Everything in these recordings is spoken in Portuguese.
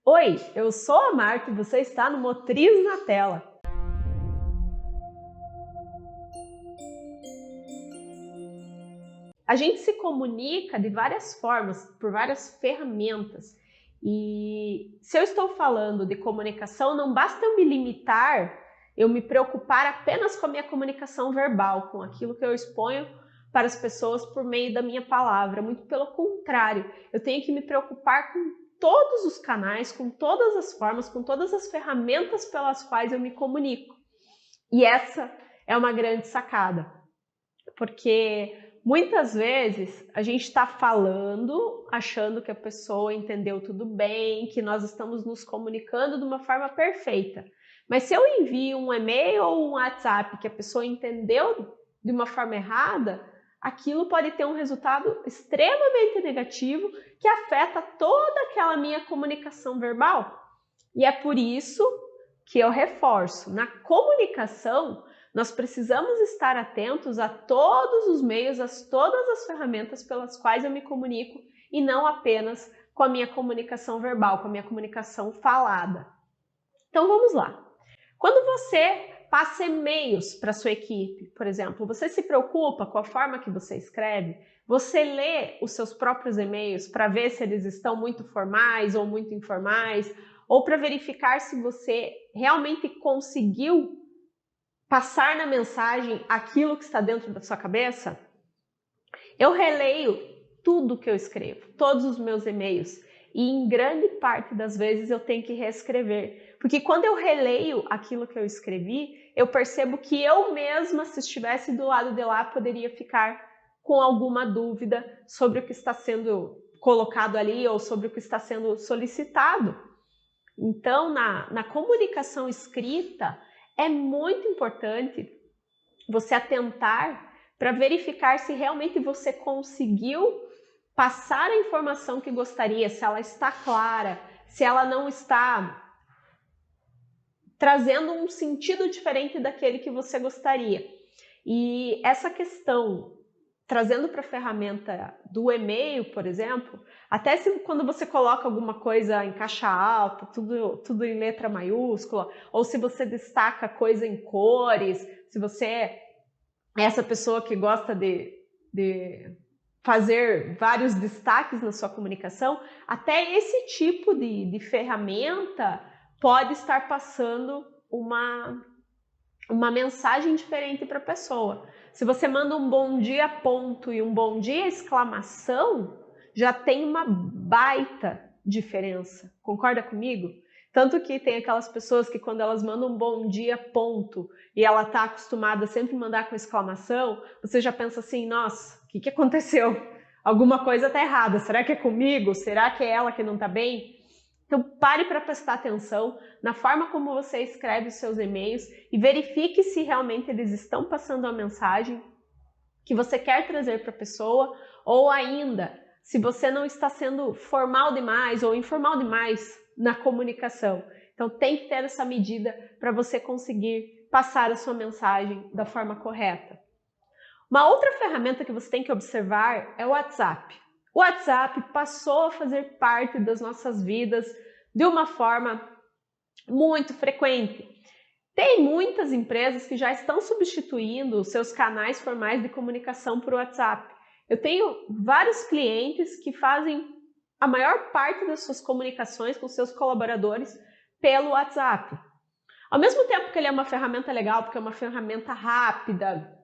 Oi, eu sou a Marta e você está no Motriz na Tela. A gente se comunica de várias formas, por várias ferramentas. E se eu estou falando de comunicação, não basta eu me limitar, eu me preocupar apenas com a minha comunicação verbal, com aquilo que eu exponho para as pessoas por meio da minha palavra. Muito pelo contrário, eu tenho que me preocupar com todos os canais, com todas as formas, com todas as ferramentas pelas quais eu me comunico. E essa é uma grande sacada, porque muitas vezes a gente está falando, achando que a pessoa entendeu tudo bem, que nós estamos nos comunicando de uma forma perfeita. Mas se eu envio um e-mail ou um WhatsApp que a pessoa entendeu de uma forma errada, aquilo pode ter um resultado extremamente negativo que afeta toda aquela minha comunicação verbal. E é por isso que eu reforço, na comunicação, nós precisamos estar atentos a todos os meios, a todas as ferramentas pelas quais eu me comunico e não apenas com a minha comunicação verbal, com a minha comunicação falada. Então vamos lá. Quando você passa e-mails para sua equipe, por exemplo, você se preocupa com a forma que você escreve? Você lê os seus próprios e-mails para ver se eles estão muito formais ou muito informais? Ou para verificar se você realmente conseguiu passar na mensagem aquilo que está dentro da sua cabeça? Eu releio tudo que eu escrevo, todos os meus e-mails, e em grande parte das vezes eu tenho que reescrever, porque quando eu releio aquilo que eu escrevi, eu percebo que eu mesma, se estivesse do lado de lá, poderia ficar com alguma dúvida sobre o que está sendo colocado ali ou sobre o que está sendo solicitado. Então, na comunicação escrita, é muito importante você atentar para verificar se realmente você conseguiu passar a informação que gostaria, se ela está clara, se ela não está trazendo um sentido diferente daquele que você gostaria. E essa questão, trazendo para a ferramenta do e-mail, por exemplo, até se quando você coloca alguma coisa em caixa alta, tudo em letra maiúscula, ou se você destaca coisa em cores, se você é essa pessoa que gosta de fazer vários destaques na sua comunicação, até esse tipo de ferramenta pode estar passando uma mensagem diferente para a pessoa. Se você manda um bom dia ponto e um bom dia exclamação, já tem uma baita diferença. Concorda comigo? Tanto que tem aquelas pessoas que quando elas mandam um bom dia ponto e ela está acostumada a sempre mandar com exclamação, você já pensa assim, nossa, o que aconteceu? Alguma coisa está errada. Será que é comigo? Será que é ela que não está bem? Então pare para prestar atenção na forma como você escreve os seus e-mails e verifique se realmente eles estão passando a mensagem que você quer trazer para a pessoa, ou ainda, se você não está sendo formal demais ou informal demais na comunicação. Então tem que ter essa medida para você conseguir passar a sua mensagem da forma correta. Uma outra ferramenta que você tem que observar é o WhatsApp. O WhatsApp passou a fazer parte das nossas vidas de uma forma muito frequente. Tem muitas empresas que já estão substituindo os seus canais formais de comunicação por WhatsApp. Eu tenho vários clientes que fazem a maior parte das suas comunicações com seus colaboradores pelo WhatsApp. Ao mesmo tempo que ele é uma ferramenta legal, porque é uma ferramenta rápida,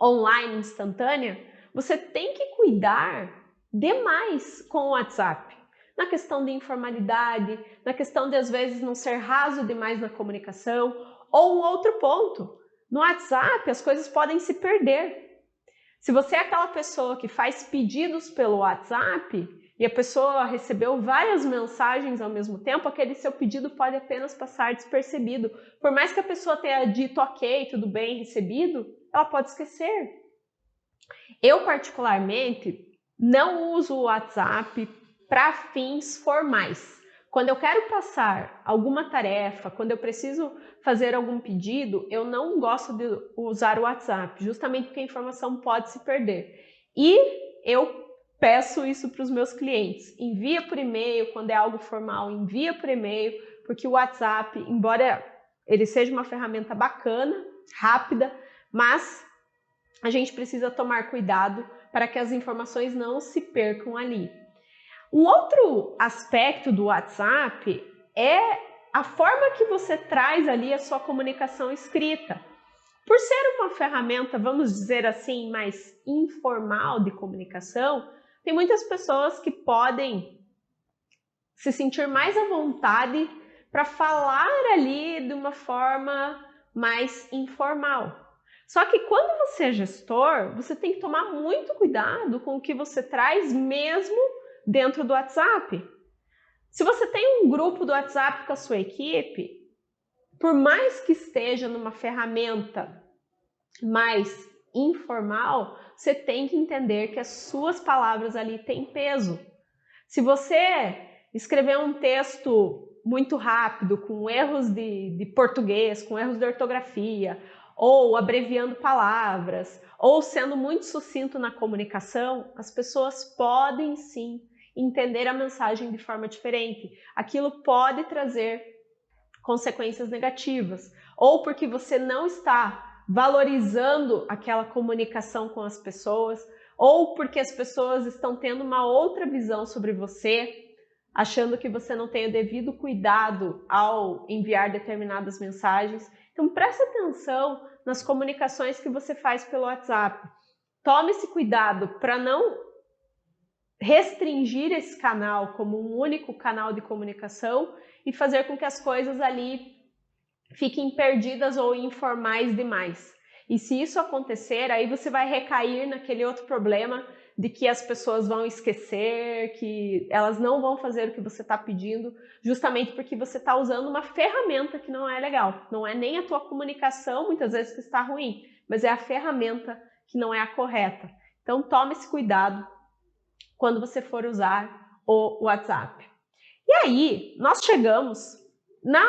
online, instantânea, você tem que cuidar demais com o WhatsApp. Na questão de informalidade, na questão de às vezes não ser raso demais na comunicação, ou um outro ponto, no WhatsApp as coisas podem se perder. Se você é aquela pessoa que faz pedidos pelo WhatsApp e a pessoa recebeu várias mensagens ao mesmo tempo, aquele seu pedido pode apenas passar despercebido. Por mais que a pessoa tenha dito ok, tudo bem, recebido, ela pode esquecer. Eu, particularmente, não uso o WhatsApp para fins formais. Quando eu quero passar alguma tarefa, quando eu preciso fazer algum pedido, eu não gosto de usar o WhatsApp, justamente porque a informação pode se perder. E eu peço isso para os meus clientes. Envia por e-mail, quando é algo formal, envia por e-mail, porque o WhatsApp, embora ele seja uma ferramenta bacana, rápida, mas a gente precisa tomar cuidado para que as informações não se percam ali. Um outro aspecto do WhatsApp é a forma que você traz ali a sua comunicação escrita. Por ser uma ferramenta, vamos dizer assim, mais informal de comunicação, tem muitas pessoas que podem se sentir mais à vontade para falar ali de uma forma mais informal. Só que quando você é gestor, você tem que tomar muito cuidado com o que você traz mesmo dentro do WhatsApp. Se você tem um grupo do WhatsApp com a sua equipe, por mais que esteja numa ferramenta mais informal, você tem que entender que as suas palavras ali têm peso. Se você escrever um texto muito rápido, com erros de português, com erros de ortografia, ou abreviando palavras, ou sendo muito sucinto na comunicação, as pessoas podem sim entender a mensagem de forma diferente. Aquilo pode trazer consequências negativas, ou porque você não está valorizando aquela comunicação com as pessoas, ou porque as pessoas estão tendo uma outra visão sobre você, achando que você não tem o devido cuidado ao enviar determinadas mensagens. Então preste atenção nas comunicações que você faz pelo WhatsApp. Tome esse cuidado para não restringir esse canal como um único canal de comunicação e fazer com que as coisas ali fiquem perdidas ou informais demais. E se isso acontecer, aí você vai recair naquele outro problema de que as pessoas vão esquecer, que elas não vão fazer o que você está pedindo, justamente porque você está usando uma ferramenta que não é legal. Não é nem a tua comunicação, muitas vezes, que está ruim, mas é a ferramenta que não é a correta. Então tome esse cuidado quando você for usar o WhatsApp. E aí, nós chegamos na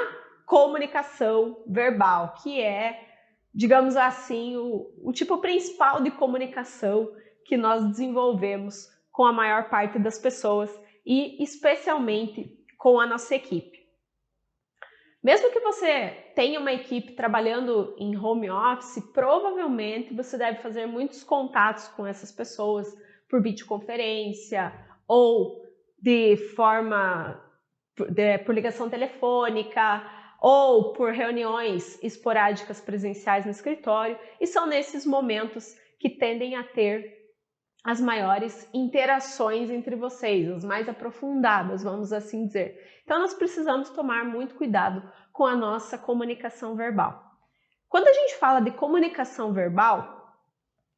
comunicação verbal, que é, digamos assim, o tipo principal de comunicação que nós desenvolvemos com a maior parte das pessoas e especialmente com a nossa equipe. Mesmo que você tenha uma equipe trabalhando em home office, provavelmente você deve fazer muitos contatos com essas pessoas por videoconferência ou por ligação telefônica ou por reuniões esporádicas presenciais no escritório, e são nesses momentos que tendem a ter as maiores interações entre vocês, as mais aprofundadas, vamos assim dizer. Então nós precisamos tomar muito cuidado com a nossa comunicação verbal. Quando a gente fala de comunicação verbal,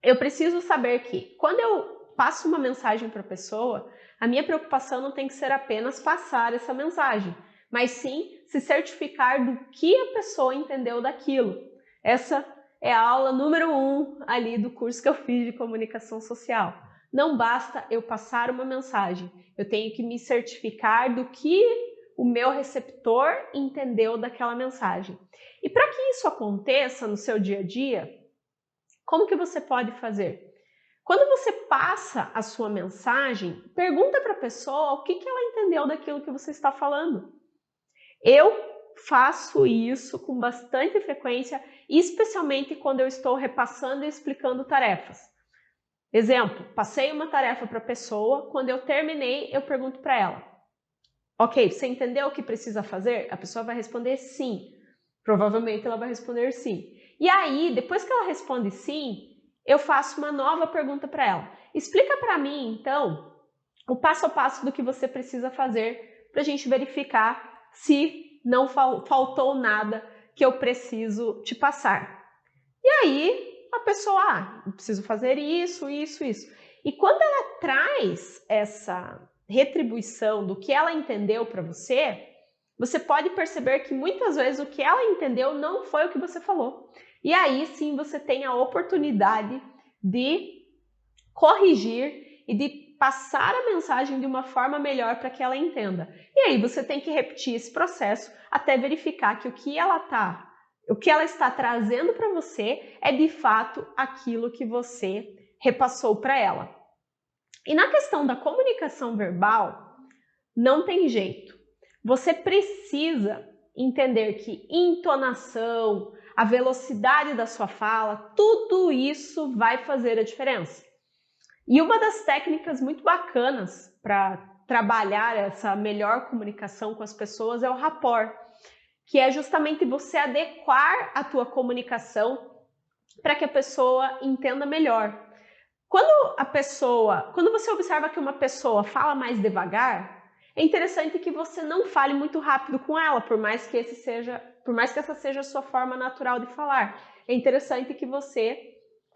eu preciso saber que quando eu passo uma mensagem para a pessoa, a minha preocupação não tem que ser apenas passar essa mensagem, mas sim se certificar do que a pessoa entendeu daquilo. Essa é a aula número 1 ali do curso que eu fiz de comunicação social. Não basta eu passar uma mensagem, eu tenho que me certificar do que o meu receptor entendeu daquela mensagem. E para que isso aconteça no seu dia a dia, como que você pode fazer? Quando você passa a sua mensagem, pergunta para a pessoa o que ela entendeu daquilo que você está falando. Eu faço isso com bastante frequência, especialmente quando eu estou repassando e explicando tarefas. Exemplo, passei uma tarefa para a pessoa, quando eu terminei, eu pergunto para ela: ok, você entendeu o que precisa fazer? A pessoa vai responder sim. Provavelmente ela vai responder sim. E aí, depois que ela responde sim, eu faço uma nova pergunta para ela. Explica para mim, então, o passo a passo do que você precisa fazer para a gente verificar se não faltou nada que eu preciso te passar. E aí, a pessoa, eu preciso fazer isso, isso, isso. E quando ela traz essa retribuição do que ela entendeu para você, você pode perceber que muitas vezes o que ela entendeu não foi o que você falou. E aí sim você tem a oportunidade de corrigir e de passar a mensagem de uma forma melhor para que ela entenda. E aí você tem que repetir esse processo até verificar que o que ela está trazendo para você é de fato aquilo que você repassou para ela. E na questão da comunicação verbal, não tem jeito. Você precisa entender que entonação, a velocidade da sua fala, tudo isso vai fazer a diferença. E uma das técnicas muito bacanas para trabalhar essa melhor comunicação com as pessoas é o rapport, que é justamente você adequar a tua comunicação para que a pessoa entenda melhor. Quando você observa que uma pessoa fala mais devagar, é interessante que você não fale muito rápido com ela, por mais que essa seja a sua forma natural de falar. É interessante que você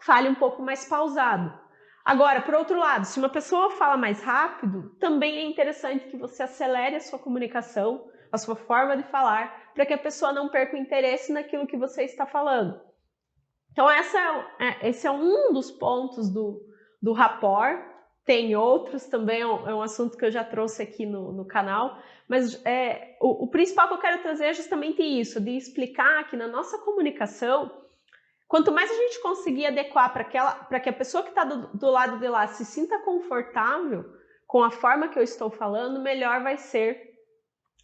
fale um pouco mais pausado. Agora, por outro lado, se uma pessoa fala mais rápido, também é interessante que você acelere a sua comunicação, a sua forma de falar, para que a pessoa não perca o interesse naquilo que você está falando. Então, esse é um dos pontos do rapport. Tem outros também, é um assunto que eu já trouxe aqui no canal, mas o principal que eu quero trazer é justamente isso, de explicar que na nossa comunicação, quanto mais a gente conseguir adequar para que a pessoa que está do lado de lá se sinta confortável com a forma que eu estou falando, melhor vai ser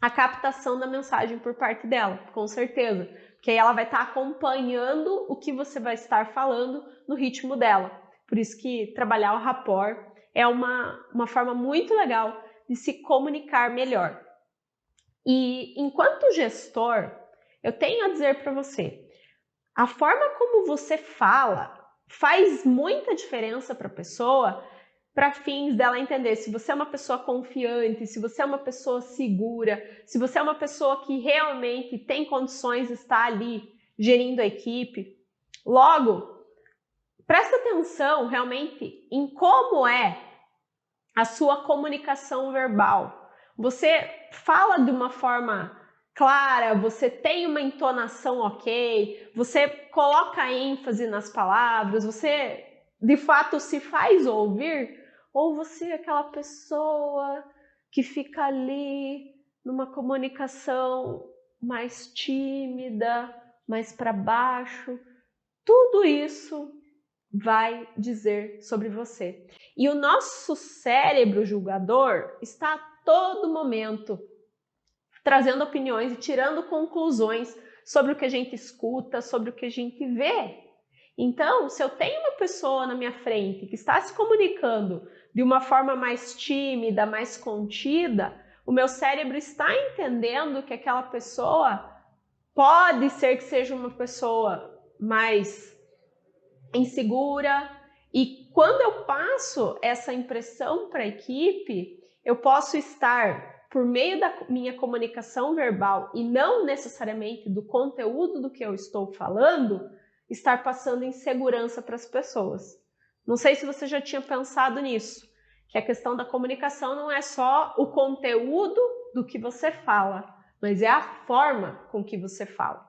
a captação da mensagem por parte dela, com certeza. Porque aí ela vai estar acompanhando o que você vai estar falando no ritmo dela. Por isso que trabalhar o rapport é uma forma muito legal de se comunicar melhor. E enquanto gestor, eu tenho a dizer para você, a forma como você fala faz muita diferença para a pessoa, para fins dela entender se você é uma pessoa confiante, se você é uma pessoa segura, se você é uma pessoa que realmente tem condições de estar ali gerindo a equipe. Logo, presta atenção realmente em como é a sua comunicação verbal. Você fala de uma forma clara, você tem uma entonação ok, você coloca ênfase nas palavras, você de fato se faz ouvir, ou você é aquela pessoa que fica ali numa comunicação mais tímida, mais para baixo. Tudo isso vai dizer sobre você. E o nosso cérebro julgador está a todo momento trazendo opiniões e tirando conclusões sobre o que a gente escuta, sobre o que a gente vê. Então, se eu tenho uma pessoa na minha frente que está se comunicando de uma forma mais tímida, mais contida, o meu cérebro está entendendo que aquela pessoa pode ser que seja uma pessoa mais insegura, e quando eu passo essa impressão para a equipe, eu posso estar, por meio da minha comunicação verbal e não necessariamente do conteúdo do que eu estou falando, estar passando insegurança para as pessoas. Não sei se você já tinha pensado nisso, que a questão da comunicação não é só o conteúdo do que você fala, mas é a forma com que você fala.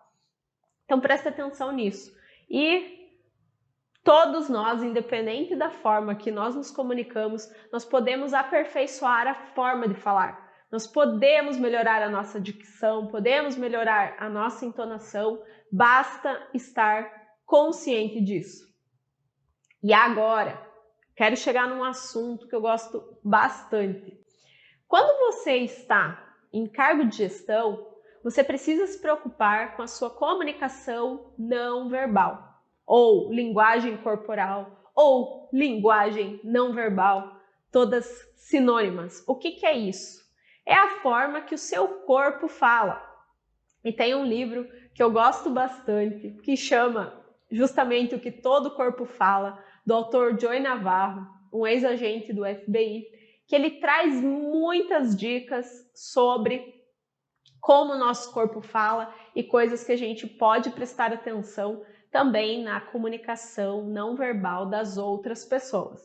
Então preste atenção nisso. E todos nós, independente da forma que nós nos comunicamos, nós podemos aperfeiçoar a forma de falar. Nós podemos melhorar a nossa dicção, podemos melhorar a nossa entonação, basta estar consciente disso. E agora, quero chegar num assunto que eu gosto bastante. Quando você está em cargo de gestão, você precisa se preocupar com a sua comunicação não verbal, ou linguagem corporal, ou linguagem não verbal, todas sinônimas. O que é isso? É a forma que o seu corpo fala. E tem um livro que eu gosto bastante, que chama justamente O que Todo Corpo Fala, do autor Joey Navarro, um ex-agente do FBI, que ele traz muitas dicas sobre como o nosso corpo fala e coisas que a gente pode prestar atenção também na comunicação não verbal das outras pessoas.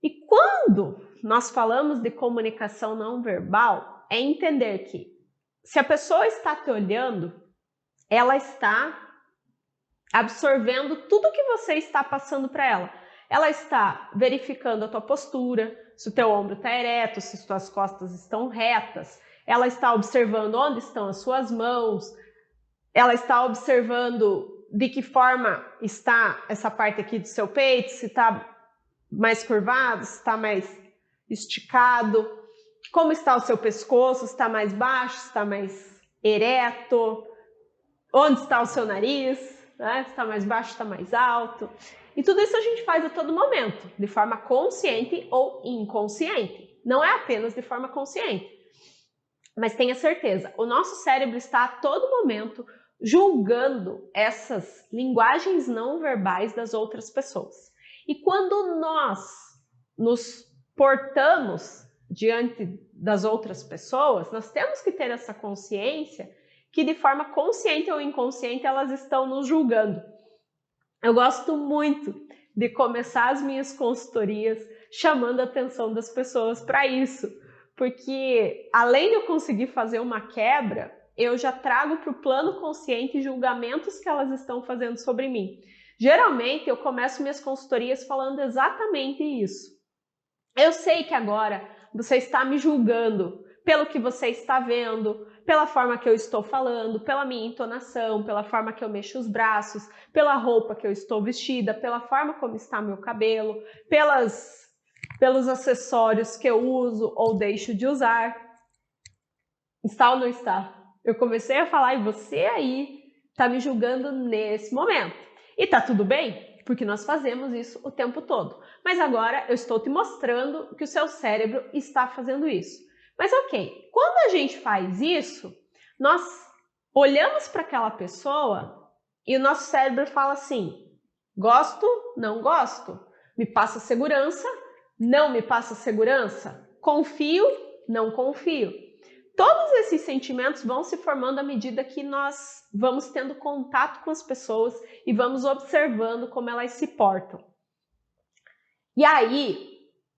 E quando nós falamos de comunicação não verbal, é entender que se a pessoa está te olhando, ela está absorvendo tudo que você está passando para ela. Ela está verificando a tua postura, se o teu ombro está ereto, se as tuas costas estão retas. Ela está observando onde estão as suas mãos. Ela está observando de que forma está essa parte aqui do seu peito, se está mais curvado, se está mais esticado, como está o seu pescoço, se está mais baixo, se está mais ereto, onde está o seu nariz, né? Se está mais baixo, se está mais alto. E tudo isso a gente faz a todo momento, de forma consciente ou inconsciente. Não é apenas de forma consciente. Mas tenha certeza, o nosso cérebro está a todo momento julgando essas linguagens não verbais das outras pessoas. E quando nós nos portamos diante das outras pessoas, nós temos que ter essa consciência que de forma consciente ou inconsciente elas estão nos julgando. Eu gosto muito de começar as minhas consultorias chamando a atenção das pessoas para isso, porque além de eu conseguir fazer uma quebra, eu já trago para o plano consciente julgamentos que elas estão fazendo sobre mim. Geralmente eu começo minhas consultorias falando exatamente isso. Eu sei que agora você está me julgando pelo que você está vendo, pela forma que eu estou falando, pela minha entonação, pela forma que eu mexo os braços, pela roupa que eu estou vestida, pela forma como está meu cabelo, pelos acessórios que eu uso ou deixo de usar. Está ou não está? Eu comecei a falar e você aí está me julgando nesse momento. E tá tudo bem, porque nós fazemos isso o tempo todo. Mas agora eu estou te mostrando que o seu cérebro está fazendo isso. Mas ok, quando a gente faz isso, nós olhamos para aquela pessoa e o nosso cérebro fala assim: gosto, não gosto, me passa segurança, não me passa segurança, confio, não confio. Todos esses sentimentos vão se formando à medida que nós vamos tendo contato com as pessoas e vamos observando como elas se portam. E aí,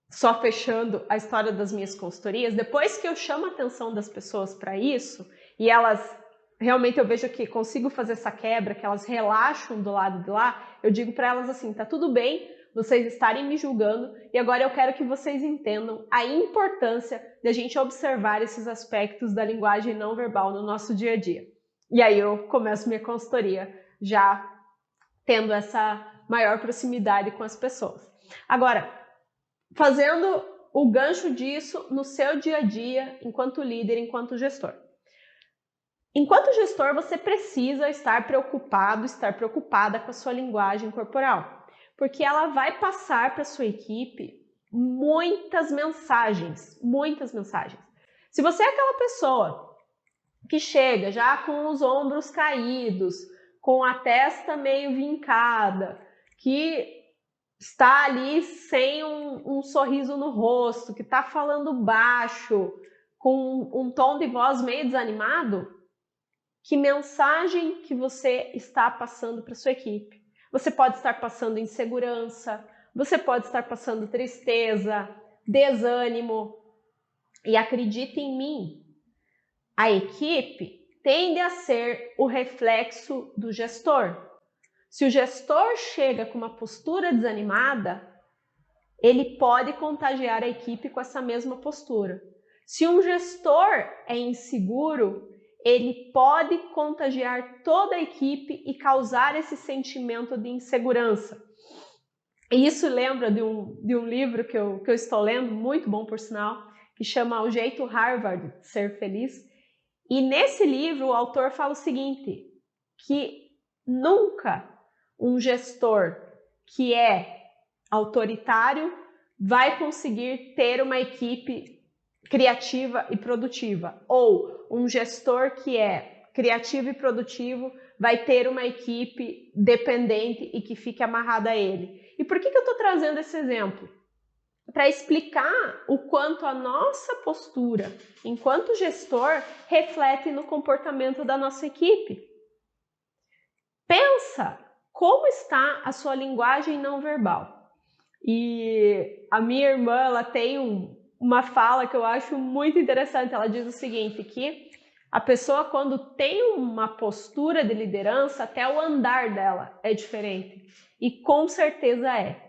só fechando a história das minhas consultorias, depois que eu chamo a atenção das pessoas para isso, e elas realmente eu vejo que consigo fazer essa quebra, que elas relaxam do lado de lá, eu digo para elas assim: tá tudo bem vocês estarem me julgando e agora eu quero que vocês entendam a importância de a gente observar esses aspectos da linguagem não verbal no nosso dia a dia. E aí eu começo minha consultoria já tendo essa maior proximidade com as pessoas. Agora, fazendo o gancho disso no seu dia a dia, enquanto líder, enquanto gestor. Enquanto gestor, você precisa estar preocupado, estar preocupada com a sua linguagem corporal, porque ela vai passar para a sua equipe muitas mensagens, muitas mensagens. Se você é aquela pessoa que chega já com os ombros caídos, com a testa meio vincada, que está ali sem um sorriso no rosto, que está falando baixo, com um tom de voz meio desanimado, que mensagem que você está passando para sua equipe? Você pode estar passando insegurança, você pode estar passando tristeza, desânimo. E acredite em mim, a equipe tende a ser o reflexo do gestor. Se o gestor chega com uma postura desanimada, ele pode contagiar a equipe com essa mesma postura. Se um gestor é inseguro, ele pode contagiar toda a equipe e causar esse sentimento de insegurança. E isso lembra de um livro que eu estou lendo, muito bom por sinal, que chama O Jeito Harvard de Ser Feliz. E nesse livro o autor fala o seguinte, que nunca um gestor que é autoritário vai conseguir ter uma equipe criativa e produtiva, ou um gestor que é criativo e produtivo vai ter uma equipe dependente e que fique amarrada a ele. E por que eu estou trazendo esse exemplo? Para explicar o quanto a nossa postura enquanto gestor reflete no comportamento da nossa equipe. Pensa como está a sua linguagem não verbal. E a minha irmã, ela tem uma fala que eu acho muito interessante. Ela diz o seguinte, que a pessoa quando tem uma postura de liderança, até o andar dela é diferente. E com certeza é.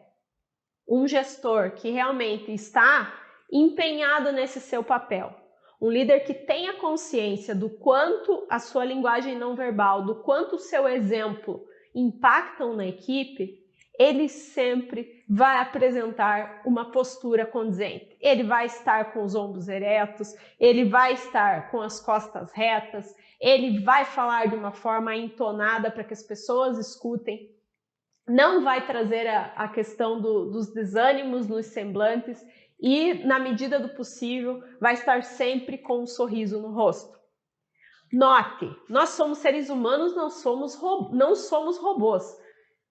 Um gestor que realmente está empenhado nesse seu papel, um líder que tenha consciência do quanto a sua linguagem não verbal, do quanto o seu exemplo impactam na equipe, ele sempre vai apresentar uma postura condizente. Ele vai estar com os ombros eretos, ele vai estar com as costas retas, ele vai falar de uma forma entonada para que as pessoas escutem, não vai trazer a questão dos desânimos nos semblantes e, na medida do possível, vai estar sempre com um sorriso no rosto. Note, nós somos seres humanos, não somos robôs.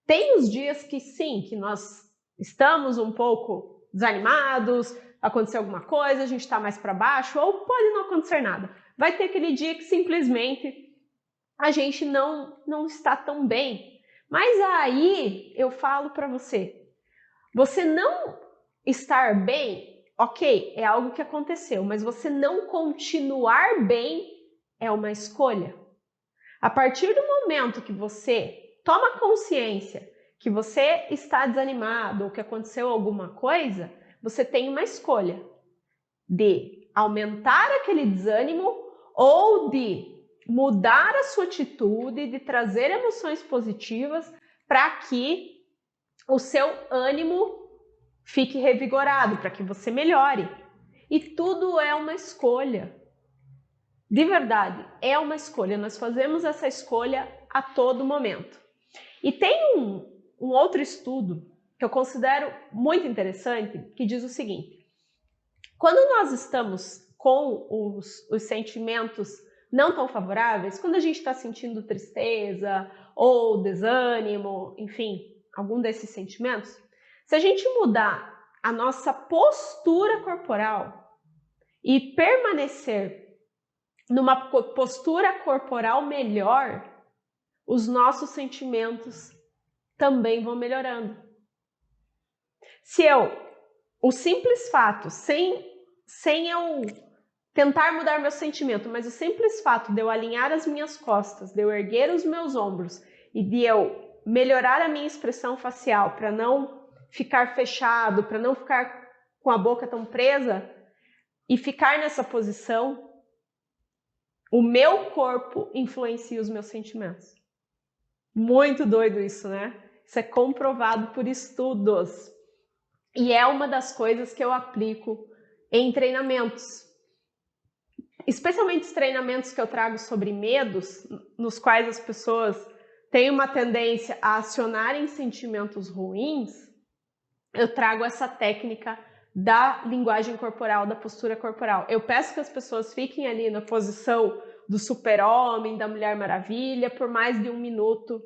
Tem os dias que sim, que nós estamos um pouco desanimados, aconteceu alguma coisa, a gente está mais para baixo, ou pode não acontecer nada. Vai ter aquele dia que simplesmente a gente não está tão bem. Mas aí eu falo para você não estar bem, ok, é algo que aconteceu, mas você não continuar bem é uma escolha. A partir do momento que você toma consciência que você está desanimado ou que aconteceu alguma coisa, você tem uma escolha de aumentar aquele desânimo ou de mudar a sua atitude, de trazer emoções positivas para que o seu ânimo fique revigorado, para que você melhore. E tudo é uma escolha. De verdade, é uma escolha. Nós fazemos essa escolha a todo momento. E tem um outro estudo que eu considero muito interessante, que diz o seguinte: quando nós estamos com os sentimentos não tão favoráveis, quando a gente está sentindo tristeza ou desânimo, enfim, algum desses sentimentos, se a gente mudar a nossa postura corporal e permanecer numa postura corporal melhor, os nossos sentimentos também vão melhorando. Se o simples fato, sem eu tentar mudar meu sentimento, mas o simples fato de eu alinhar as minhas costas, de eu erguer os meus ombros e de eu melhorar a minha expressão facial para não ficar fechado, para não ficar com a boca tão presa e ficar nessa posição, o meu corpo influencia os meus sentimentos. Muito doido isso, né? Isso é comprovado por estudos. E é uma das coisas que eu aplico em treinamentos. Especialmente os treinamentos que eu trago sobre medos, nos quais as pessoas têm uma tendência a acionarem sentimentos ruins, eu trago essa técnica da linguagem corporal, da postura corporal. Eu peço que as pessoas fiquem ali na posição do super-homem, da Mulher Maravilha, por mais de 1 minuto.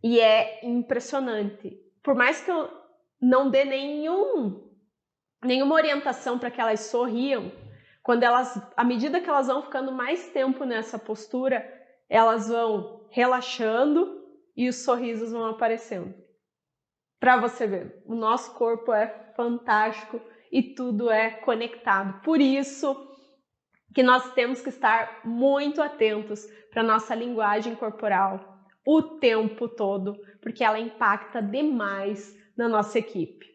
E é impressionante. Por mais que eu não dê nenhuma orientação para que elas sorriam, à medida que elas vão ficando mais tempo nessa postura, elas vão relaxando e os sorrisos vão aparecendo. Para você ver, o nosso corpo é fantástico e tudo é conectado. Por isso que nós temos que estar muito atentos para a nossa linguagem corporal o tempo todo, porque ela impacta demais na nossa equipe.